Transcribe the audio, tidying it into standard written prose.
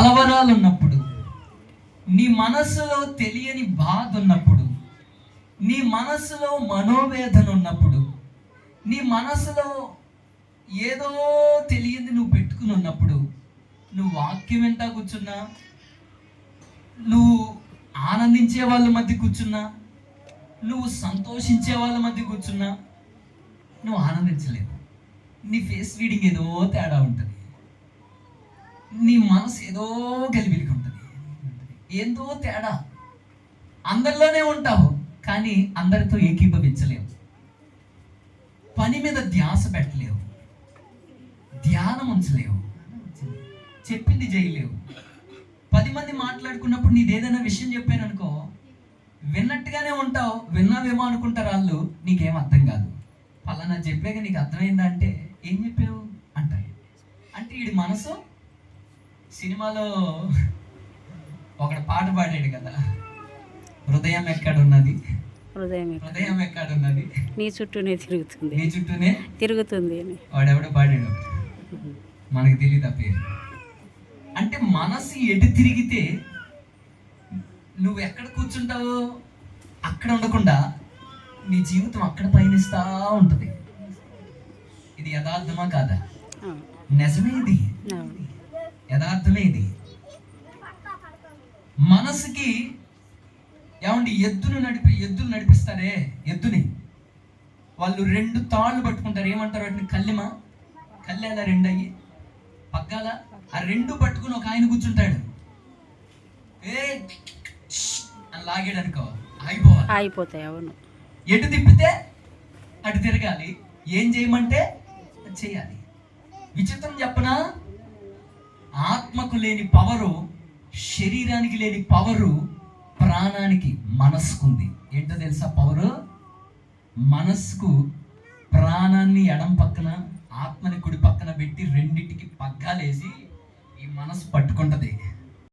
కలవరాలు ఉన్నప్పుడు, నీ మనసులో తెలియని బాధ ఉన్నప్పుడు, నీ మనసులో మనోవేదన ఉన్నప్పుడు, నీ మనసులో ఏదో తెలియని నువ్వు పెట్టుకుని ఉన్నప్పుడు, నువ్వు వాక్యం వెంట కూర్చున్నా, నువ్వు ఆనందించే వాళ్ళ మధ్య కూర్చున్నా, నువ్వు సంతోషించే వాళ్ళ మధ్య కూర్చున్నా, నువ్వు ఆనందించలేవు. నీ ఫేస్ రీడింగ్ ఏదో తేడా ఉంటుంది, నీ మనసు ఏదో గలిబిలికి ఉంటుంది, ఏందో తేడా. అందరిలోనే ఉంటావు కానీ అందరితో ఏకీభవించలేవు, పని మీద ధ్యాస పెట్టలేవు, ధ్యానం ఉంచలేవు, చెప్పింది చేయలేవు. 10 మంది మాట్లాడుకున్నప్పుడు నీదేదైనా విషయం చెప్పాను అనుకో, విన్నట్టుగానే ఉంటావు, విన్నావేమో అనుకుంటారు వాళ్ళు, నీకేం అర్థం కాదు. పలానా చెప్పాక నీకు అర్థమైందా అంటే ఏం చెప్పావు అంటారు. అంటే వీడి మనసు సినిమాలో ఒకడు పాట పాడాడు కదా, హృదయం ఎక్కడున్నది, హృదయం ఎక్కడున్నది, నీ చుట్టూనే తిరుగుతుంది, నీ చుట్టూనే తిరుగుతుంది అని వాడెవడో పాడాడు, మనకు తెలియదు ఆ పేరు. అంటే మనసు ఎటు తిరిగితే నువ్వు ఎక్కడ కూర్చుంటావో అక్కడ ఉండకుండా నీ జీవితం అక్కడ పయనిస్తా ఉంటుంది. ఇది యథార్థమా కాదా? నిజమే, ఇది యథార్థమే. ఇది మనసుకి ఏమండి, ఎద్దులు నడిపిస్తారే, ఎద్దుని వాళ్ళు 2 తాళ్ళు పట్టుకుంటారు, ఏమంటారు వాటిని? కళ్ళేలా 2 అయ్యి పగ్గాల, ఆ 2 పట్టుకుని ఒక ఆయన కూర్చుంటాడు, అని లాగాడు అనుకో అయిపోతాయి. అవును, ఎటు తిప్పితే అటు తిరగాలి, ఏం చేయమంటే చేయాలి. విచిత్రం చెప్పనా, ఆత్మకు లేని పవరు, శరీరానికి లేని పవరు ప్రాణానికి, మనస్సుకుంది. ఏంటో తెలుసా? పవరు మనస్సుకు. ప్రాణాన్ని ఎడం పక్కన, ఆత్మని కుడి పక్కన పెట్టి రెండింటికి పగ్గాలేసి ఈ మనసు పట్టుకుంటది.